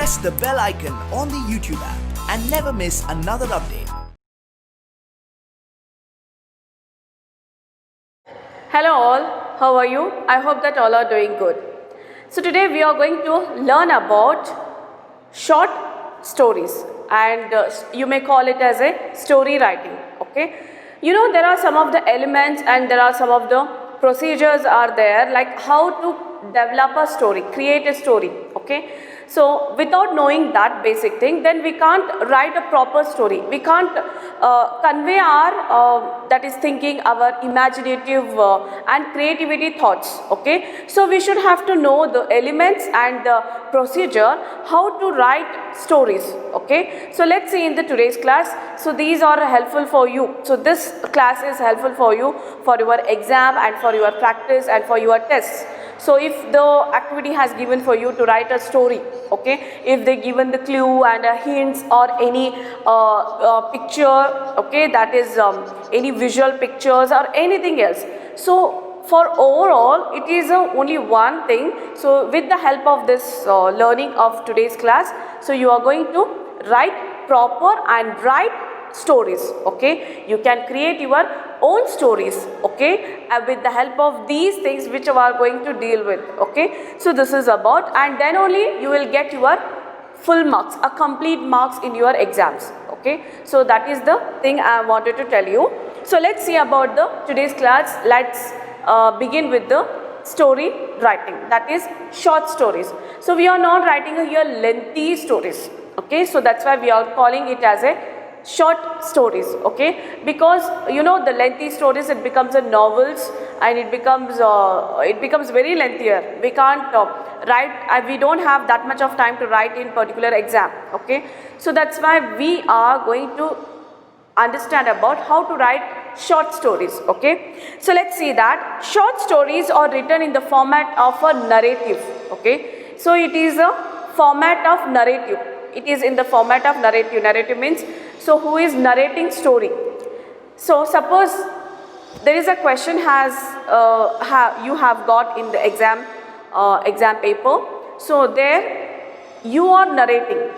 press the bell icon on the YouTube app and never miss another update. Hello all, how are you? I hope that all are doing good. So today we are going to learn about short stories, and you may call it as a story writing. Okay, you know, there are some of the elements and there are some of the procedures are there, like how to develop a story, create a story. Okay, so without knowing that basic thing, then we can't write a proper story. We can't convey our that is thinking, our imaginative and creativity thoughts. Okay, so we should have to know the elements and the procedure how to write stories. Okay, so let's see in the today's class. So these are helpful for you. So this class is helpful for you for your exam and for your practice and for your tests. So if the activity has given for you to write a story, okay, if they given the clue and hints or any picture, okay, that is any visual pictures or anything else. So for overall it is only one thing. So with the help of this learning of today's class, so you are going to write proper and write stories. Okay, you can create your own stories, okay, with the help of these things which we are going to deal with. Okay, so this is about, and then only you will get your full marks, a complete marks in your exams. Okay, so that is the thing I wanted to tell you. So let's see about the today's class. Let's begin with the story writing, that is short stories. So we are not writing here lengthy stories. Okay, so that's why we are calling it as a short stories. Okay, because you know the lengthy stories, it becomes a novels and it becomes very lengthier. We can't write, we don't have that much of time to write in particular exam. Okay, so that's why we are going to understand about how to write short stories. Okay, so let's see that short stories are written in the format of a narrative. Okay, so it is a format of narrative. It is in the format of narrative. Narrative means, so who is narrating story. So suppose there is a question you have got in the exam paper. So there you are narrating.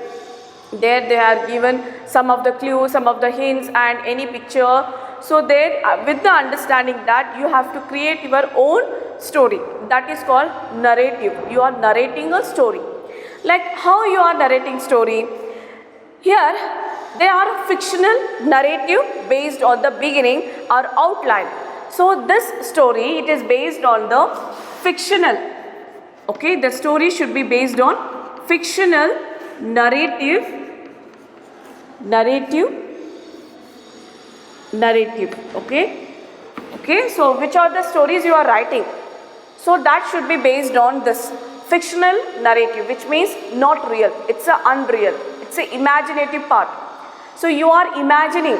There they are given some of the clues, some of the hints and any picture. So there with the understanding that you have to create your own story, that is called narrative. You are narrating a story. Like how you are narrating story? Here they are fictional narrative based on the beginning or outline. So this story, it is based on the fictional. Okay, the story should be based on fictional narrative. Okay, so which are the stories you are writing? So that should be based on this fictional narrative, which means not real. It's a unreal. It's a imaginative part. So you are imagining.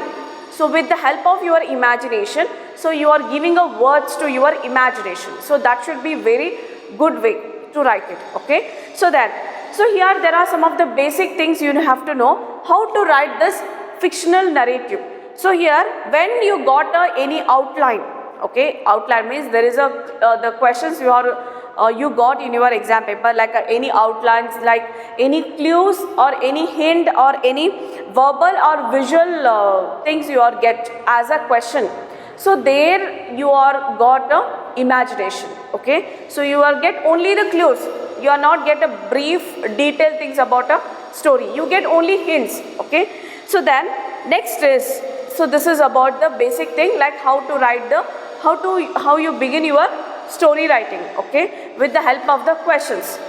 So with the help of your imagination, so you are giving a words to your imagination. So that should be very good way to write it. Okay, so here there are some of the basic things you have to know how to write this fictional narrative. So here when you got any outline, okay, outline means there is the questions you got in your exam paper, like any outlines, like any clues or any hint or any verbal or visual things you are get as a question. So there you are got imagination. Okay, so you are get only the clues. You are not get a brief detailed things about a story. You get only hints. Okay, so then next is, so this is about the basic thing, like how to write the how you begin your story writing. Okay, with the help of the questions.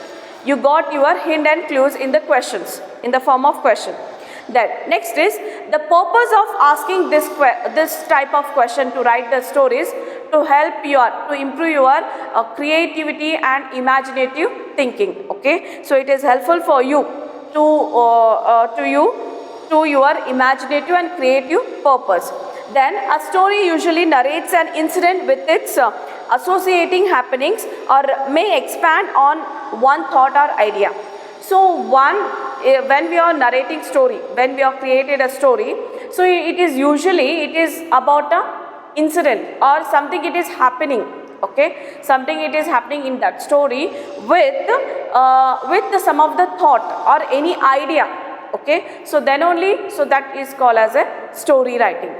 You got your hint and clues in the questions, in the form of question. Then next is the purpose of asking this type of question to write the stories, to help to improve your creativity and imaginative thinking. Okay, so it is helpful for you to your imaginative and creative purpose. Then a story usually narrates an incident with its associating happenings, or may expand on one thought or idea. So when we are narrating story, when we have created a story, so it is about a incident or something it is happening. Okay, something it is happening in that story with some of the thought or any idea. Okay, so then only, so that is called as a story writing.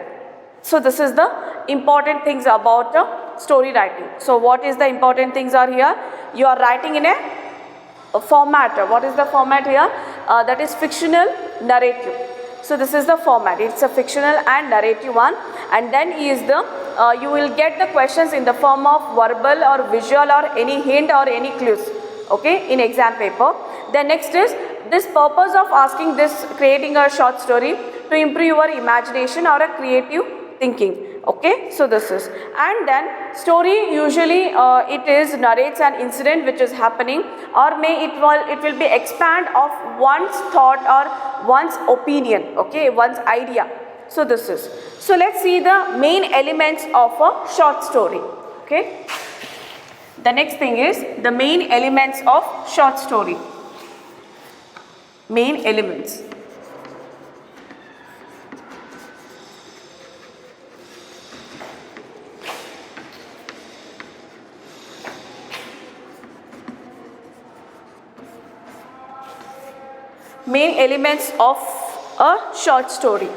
So this is the important things about story writing. So what is the important things are here? You are writing in a format. What is the format here? That is fictional narrative. So this is the format. It's a fictional and narrative one, and then is the you will get the questions in the form of verbal or visual or any hint or any clues. Okay, in exam paper. Then next is this purpose of asking this, creating a short story to improve your imagination or a creative thinking. Okay, so this is, and then story usually it is narrates an incident which is happening, or may it will be expand of one's thought or one's opinion. Okay, one's idea. So this is, so let's see the main elements of a short story. Okay, the next thing is the main elements of short story. Main elements. Main elements of a short story.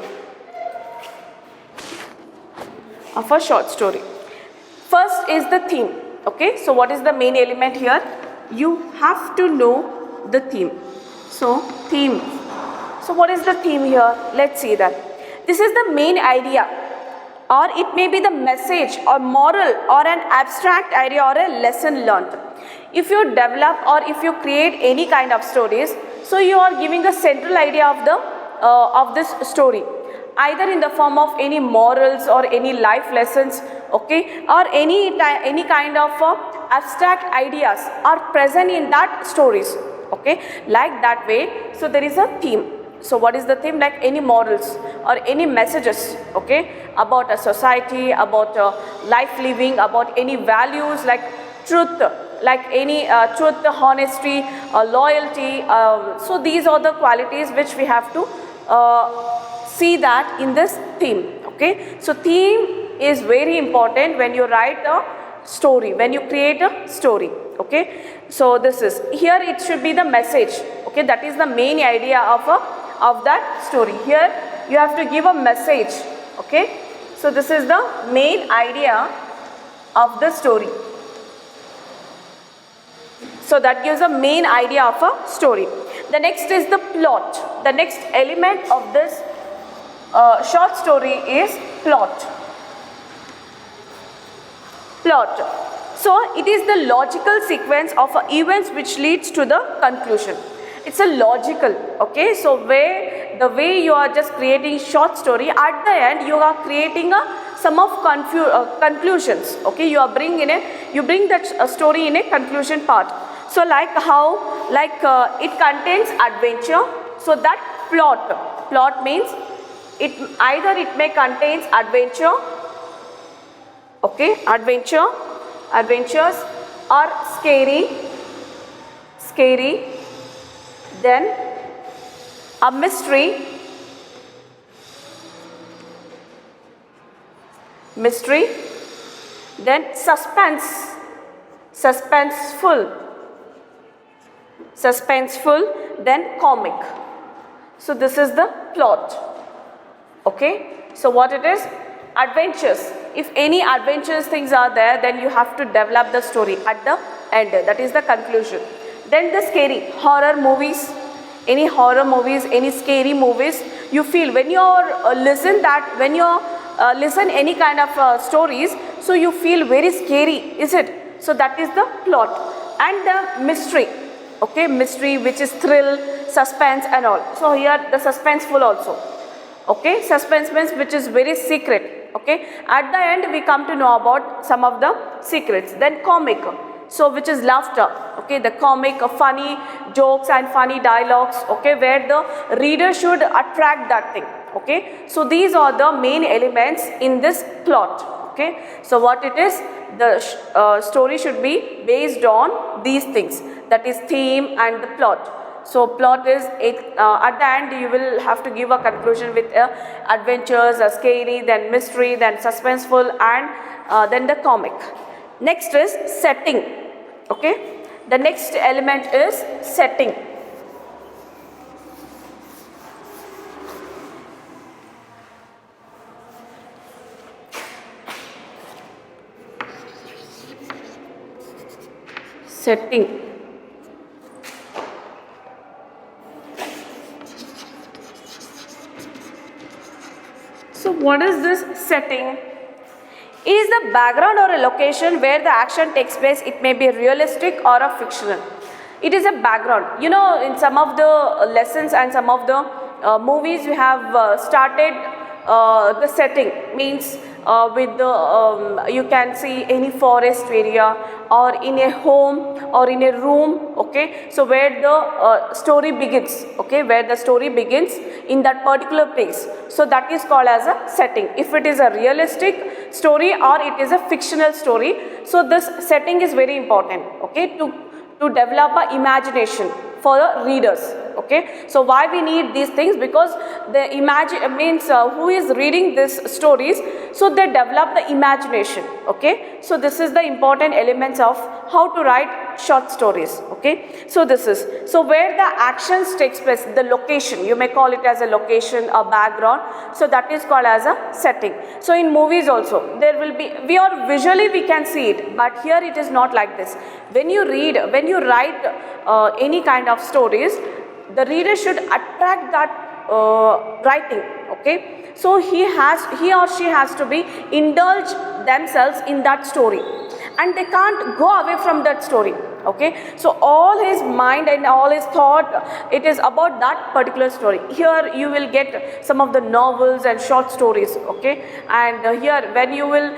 First is the theme. Okay, so what is the main element here? You have to know the theme. So theme. So what is the theme here? Let's see that. This is the main idea, or it may be the message or moral or an abstract idea or a lesson learned. If you develop or if you create any kind of stories, so you are giving a central idea of this story, either in the form of any morals or any life lessons, okay, or any kind of abstract ideas are present in that stories. Okay, like that way. So there is a theme. So what is the theme? Like any morals or any messages, okay, about a society, about life living, about any values like truth, like any truth, honesty, loyalty. So these are the qualities which we have to see that in this theme. Okay, so theme is very important when you write a story, when you create a story. Okay, so this is, here it should be the message. Okay, that is the main idea of that story. Here you have to give a message. Okay, so this is the main idea of the story. So that gives a main idea of a story. The next is the plot. The next element of this short story is plot. Plot. So it is the logical sequence of events which leads to the conclusion. It's a logical, okay, so the way you are just creating short story, at the end you are creating some of conclusions. Okay, you bring that story in a conclusion part. So like how, like it contains adventure. So that plot means it either it may contains adventure, okay, adventures, or scary, then a mystery, then suspenseful, then comic. So this is the plot. Okay, so what it is? Adventures. If any adventurous things are there, then you have to develop the story at the end. That is the conclusion. Then the scary, horror movies, any scary movies, you feel when you listen any kind of stories, so you feel very scary, is it? So that is the plot. And the mystery, okay, mystery which is thrill, suspense and all. So here the suspenseful also, okay, suspense means which is very secret. Okay, at the end we come to know about some of the secrets. Then comic, so which is laughter. Okay, the comic, funny jokes and funny dialogues, okay, where the reader should attract that thing. Okay, so these are the main elements in this plot. Okay, so what it is, the story should be based on these things, that is theme and the plot. So plot is at the end you will have to give a conclusion with adventures, scary, then mystery, then suspenseful, and then the comic. Next is setting. Okay, the next element is setting. Setting. So what is this setting? Is the background or a location where the action takes place. It may be realistic or a fictional. It is a background. You know, in some of the lessons and some of the movies we have started the setting means with the you can see any forest area or in a home or in a room. Okay, so where the story begins. Okay, where the story begins in that particular place. So that is called as a setting. If it is a realistic story or it is a fictional story, so this setting is very important. Okay, to develop a imagination for the readers. Okay, so why we need these things? Because the imagine means who is reading these stories, so they develop the imagination. Okay, so this is the important elements of how to write short stories. Okay, so this is so where the actions takes place, the location, you may call it as a location, a background, so that is called as a setting. So in movies also there will be, we are visually we can see it, but here it is not like this. When you read, when you write any kind of stories, the reader should attract that writing. Okay, so he or she has to be indulge themselves in that story, and they can't go away from that story. Okay, so all his mind and all his thought, it is about that particular story. Here you will get some of the novels and short stories. Okay, and here when you will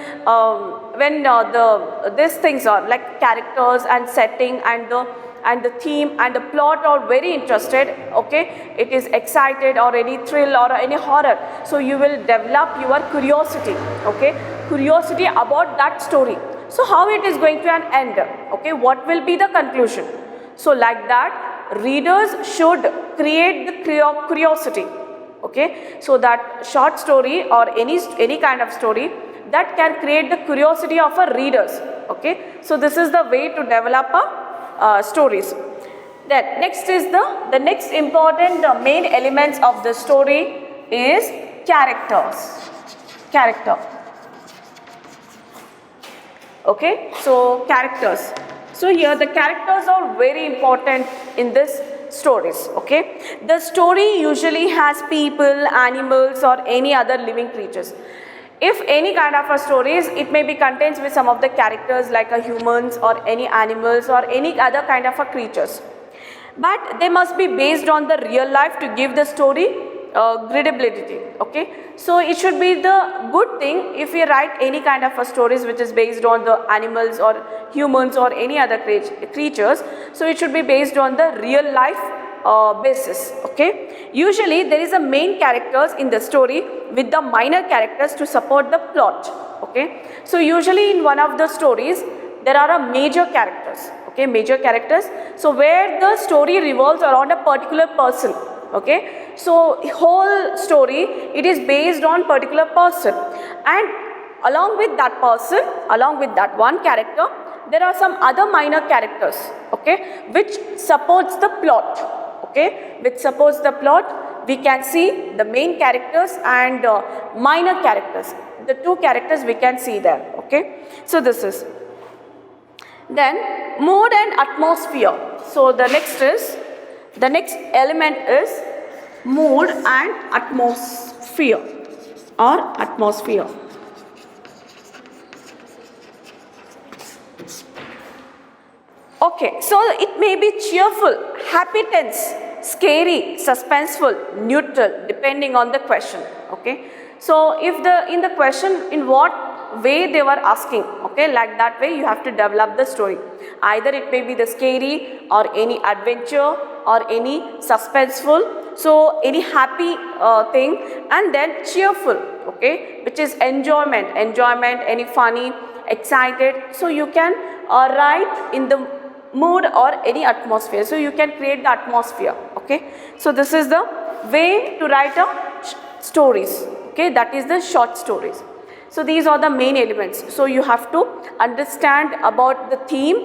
these things are like characters and setting and the theme and the plot are very interested. Okay, it is excited or any thrill or any horror, so you will develop your curiosity. Okay, curiosity about that story. So how it is going to an end? Okay, what will be the conclusion? So like that, readers should create the curiosity. Okay, so that short story or any kind of story that can create the curiosity of our readers. Okay, so this is the way to develop a stories. Then next is the next important main elements of the story is characters. Character. Okay, so characters. So here the characters are very important in this stories. Okay, the story usually has people, animals or any other living creatures. If any kind of a stories, it may be contains with some of the characters like a humans or any animals or any other kind of a creatures, but they must be based on the real life to give the story credibility. Okay, so it should be the good thing if we write any kind of a stories which is based on the animals or humans or any other creatures, so it should be based on the real life basis. Okay, usually there is a main characters in the story with the minor characters to support the plot. Okay, so usually in one of the stories there are a major characters. Okay, major characters, so where the story revolves around a particular person. Okay, so whole story it is based on particular person, and along with that person, along with that one character, there are some other minor characters. Okay, which supports the plot. Okay, which supports the plot. We can see the main characters and minor characters. The two characters we can see there. Okay, so this is. Then mood and atmosphere. So the next element is mood and atmosphere or atmosphere. Okay, so it may be cheerful, happy tense, scary, suspenseful, neutral, depending on the question. Okay, so if in the question in what way they were asking, okay, like that way you have to develop the story. Either it may be the scary or any adventure or any suspenseful, so any happy thing, and then cheerful, okay, which is enjoyment, any funny, excited. So you can write in the mood or any atmosphere, so you can create the atmosphere. Okay, so this is the way to write a stories. Okay, that is the short stories. So these are the main elements. So you have to understand about the theme,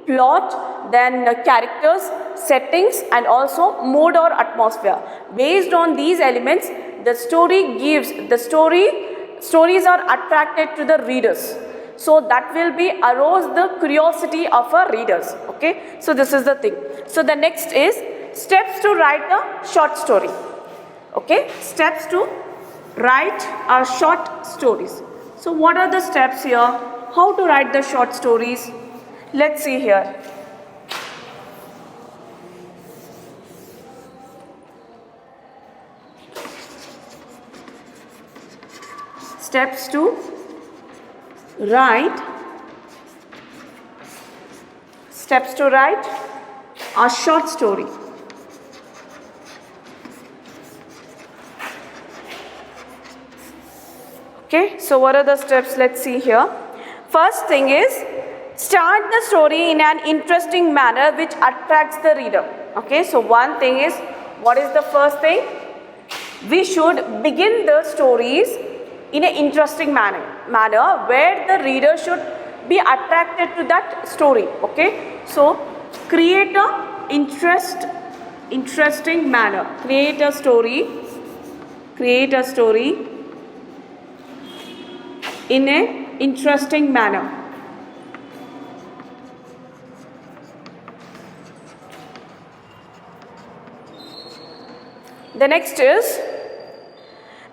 plot, then characters, settings, and also mood or atmosphere. Based on these elements, the stories are attracted to the readers. So that will be arouse the curiosity of our readers. Okay, so this is the thing. So the next is steps to write a short story. Okay, steps to write our short stories. So what are the steps here? How to write the short stories? Let's see here. Steps to write a short story. Okay, so what are the steps? Let's see here. First thing is, start the story in an interesting manner which attracts the reader. Okay, so one thing is, what is the first thing? We should begin the stories in an interesting manner where the reader should be attracted to that story. Okay, so create a interesting manner. Create a story in an interesting manner. The next is,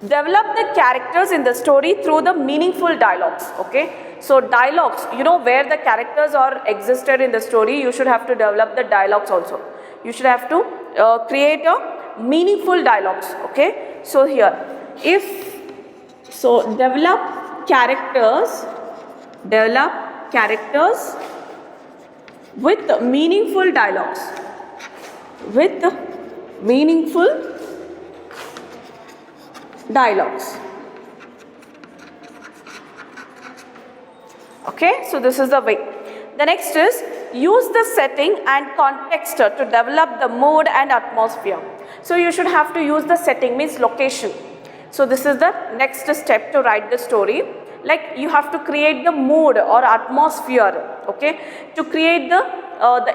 develop the characters in the story through the meaningful dialogues. Okay, so dialogues, where the characters are existed in the story, you should have to develop the dialogues also. You should have to create a meaningful dialogues. Okay, so here, develop characters with meaningful dialogues. Okay, so this is the way. The next is, use the setting and context to develop the mood and atmosphere. So you should have to use the setting, means location. So this is the next step to write the story. Like, you have to create the mood or atmosphere, okay, to create the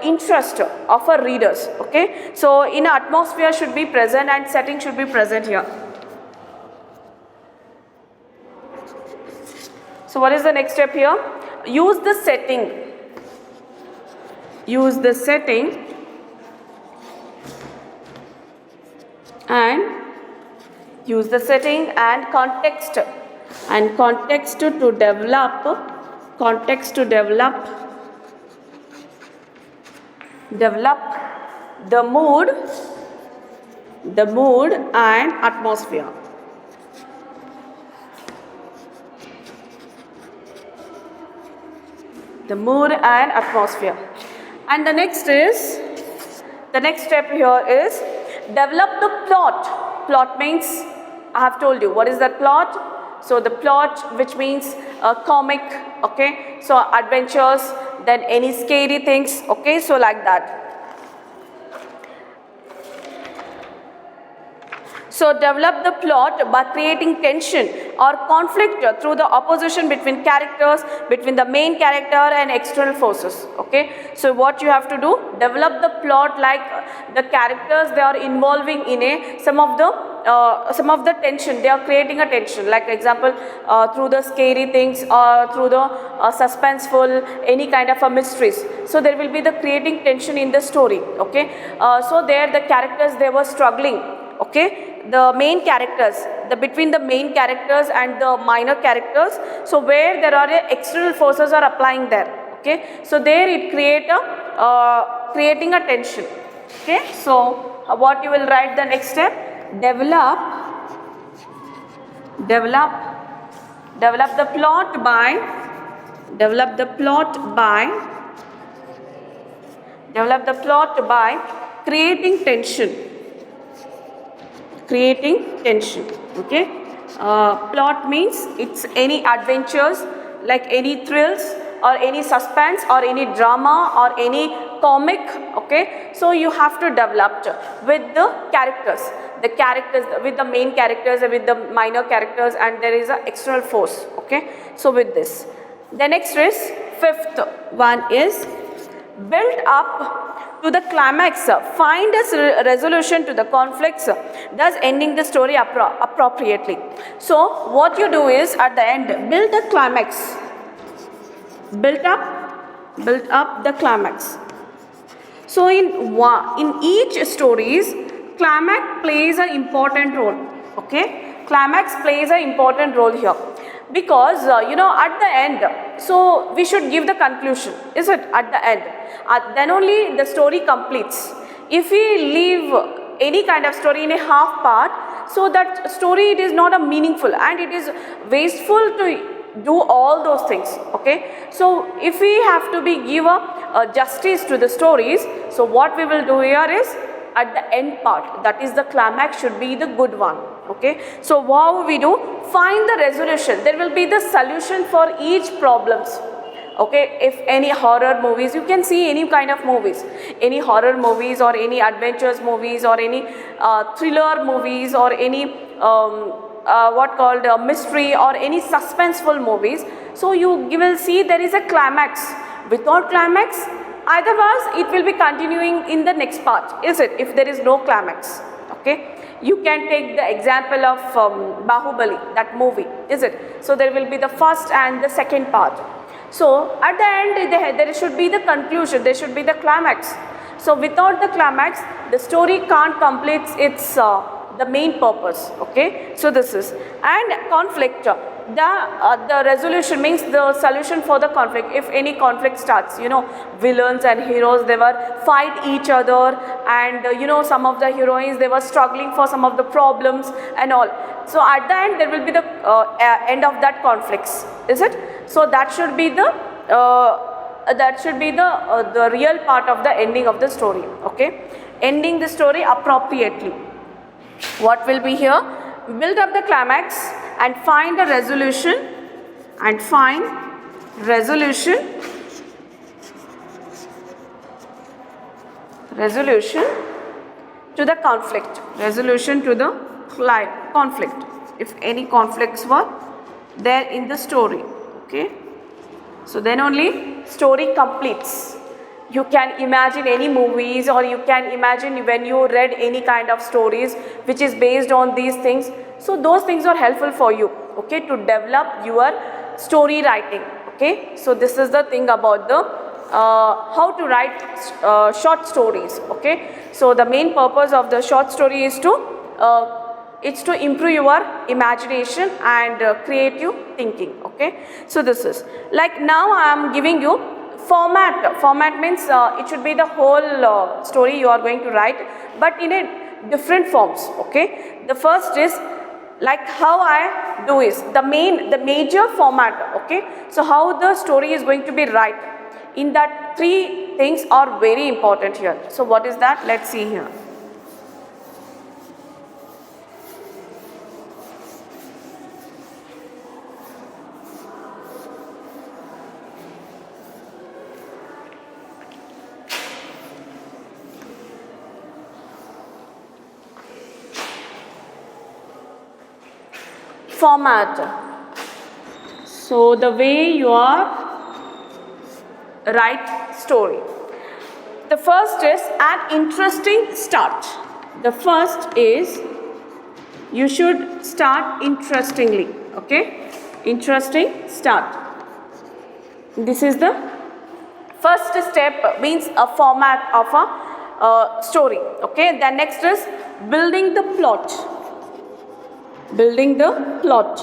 interest of our readers. Okay, so in atmosphere should be present and setting should be present here. So what is the next step here? Use the setting and context to develop the mood and atmosphere. And the next step here is, develop the plot. Plot means, I have told you what is that plot. So the plot, which means comic, okay, so adventures, then any scary things, okay, so like that. So develop the plot by creating tension or conflict through the opposition between characters, between the main character and external forces. Okay, so what you have to do, develop the plot, like the characters, they are involving in some of the tension, they are creating a tension, like example through the scary things or through the suspenseful, any kind of a mysteries. So there will be the creating tension in the story. Okay, so there the characters, they were struggling. Okay, the main characters, between the main characters and the minor characters, so where there are external forces are applying there. Okay, so there it creating a tension. Okay, so what you will write the next step, develop the plot by creating tension. Okay, plot means it's any adventures, like any thrills or any suspense or any drama or any comic. Okay, so you have to develop with the characters. the characters, with the main characters and with the minor characters, and there is an external force. Okay, so with this, the next is fifth one is build up to the climax, find a resolution to the conflicts, thus ending the story appropriately. So what you do is at the end build the climax, build up the climax. So in each stories, climax plays an important role. Okay, climax plays an important role here, because at the end, so we should give the conclusion, is it, at the end, then only the story completes. If we leave any kind of story in a half part, so that story, it is not a meaningful and it is wasteful to do all those things. Okay, so if we have to give a justice to the stories, so what we will do here is at the end part, that is the climax, should be the good one. Okay, so how we do, find the resolution, there will be the solution for each problems. Okay, if any horror movies, you can see any kind of movies, any horror movies or any adventures movies or any thriller movies or any what called mystery or any suspenseful movies. So you will see there is a climax. Without climax, otherwise it will be continuing in the next part, is it, if there is no climax. Okay, you can take the example of Bahubali, that movie, is it, so there will be the first and the second part. So at the end there should be the conclusion, there should be the climax. So without the climax, the story can't complete its the main purpose. Okay, so this is, and conflict, the resolution means the solution for the conflict. If any conflict starts, villains and heroes, they were fight each other, and some of the heroines, they were struggling for some of the problems and all. So at the end there will be the end of that conflicts, is it? So that should be the the real part of the ending of the story. Okay, ending the story appropriately. What will be here? Build up the climax and find a resolution, to the conflict, conflict, if any conflicts were there in the story. Okay, so then only story completes. You can imagine any movies, or you can imagine when you read any kind of stories which is based on these things. So those things are helpful for you, okay, to develop your story writing. Okay, so this is the thing about the how to write short stories. Okay, so the main purpose of the short story is to improve your imagination and creative thinking. Okay, so this is like, now I am giving you format means it should be the whole story you are going to write, but in a different forms. Okay, the first is like how I do is the major format. Okay, so how the story is going to be write, in that three things are very important here. So what is that? Let's see here. Format. So the way you are write story. The first is an interesting start. The first is you should start interestingly. Okay, interesting start. This is the first step, means a format of a story. Okay, the next is building the plot. Building the plot.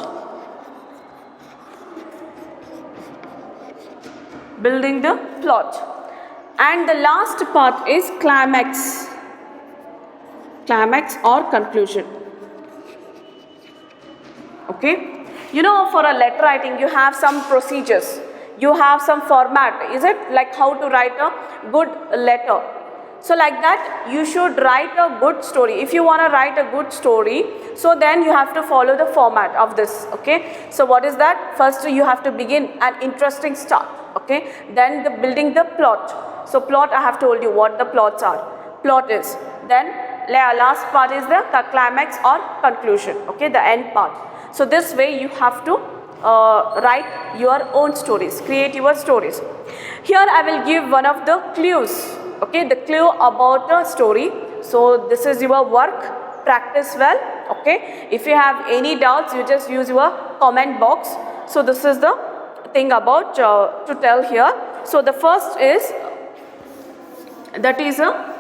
Building the plot. And the last part is climax. Climax or conclusion. Okay. For a letter writing, you have some procedures. You have some format. Is it like how to write a good letter? So like that, you should write a good story. If you want to write a good story, so then you have to follow the format of this. Okay, so what is that? First you have to begin an interesting start. Okay, then building the plot. So plot, I have told you what the plots are. Plot is, then last part is the climax or conclusion, okay, the end part. So this way you have to write your own stories, create your stories. Here I will give one of the clues, okay, the clue about a story. So this is your work, practice well, okay. If you have any doubts, you just use your comment box. So this is the thing about to tell here. So the first is, that is a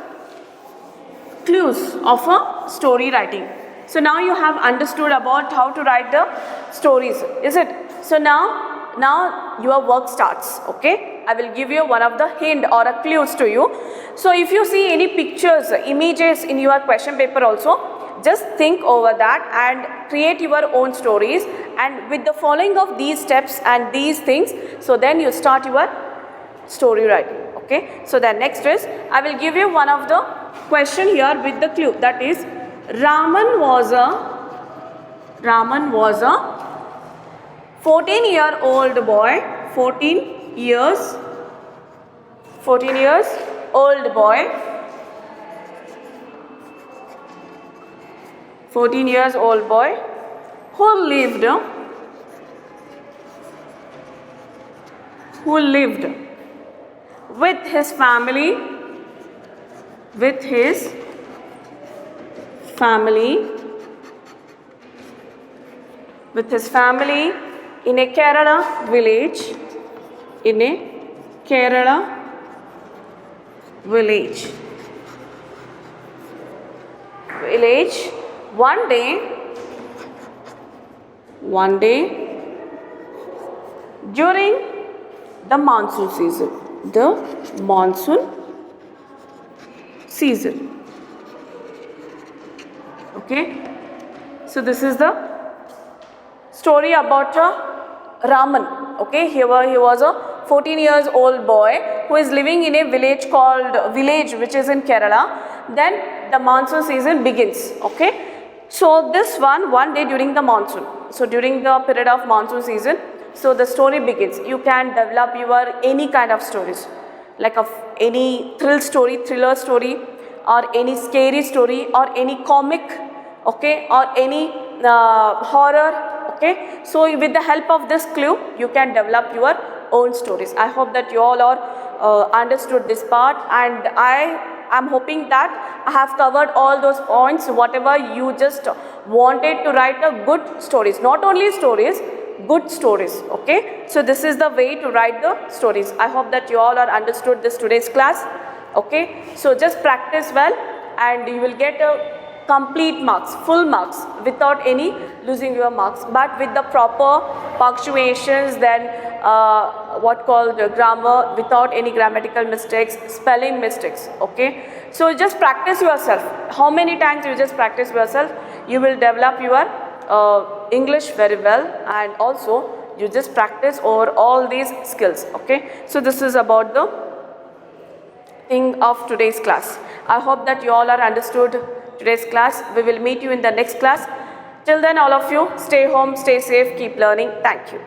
clues of a story writing. So now you have understood about how to write the stories, is it? So now your work starts, okay. I will give you one of the hint or a clues to you. So if you see any pictures, images in your question paper also, just think over that and create your own stories, and with the following of these steps and these things, so then you start your story writing, okay. So the next is, I will give you one of the question here with the clue, that is, Raman was a 14-year-old boy, 14 years old boy, 14 years old boy who lived with his family in a Kerala village, one day during the monsoon season, okay. So this is the story about Raman, okay. He was a 14 years old boy who is living in a village which is in Kerala. Then the monsoon season begins, okay. So this one day during the monsoon, so during the period of monsoon season, so the story begins. You can develop your any kind of stories, like any thriller story, or any scary story, or any comic, okay, or any horror, okay. So with the help of this clue, you can develop your own stories. I hope that you all are understood this part, and I am hoping that I have covered all those points, whatever you just wanted to write a good stories, not only stories, good stories, okay. So this is the way to write the stories. I hope that you all are understood this today's class, okay. So just practice well and you will get a complete marks, full marks, without any losing your marks, but with the proper punctuations, then what called grammar, without any grammatical mistakes, spelling mistakes, okay. So just practice yourself. How many times you just practice yourself, you will develop your English very well, and also you just practice over all these skills, okay. So this is about the thing of today's class. I hope that you all are understood today's class. We will meet you in the next class. Till then, all of you, stay home, stay safe, keep learning. Thank you.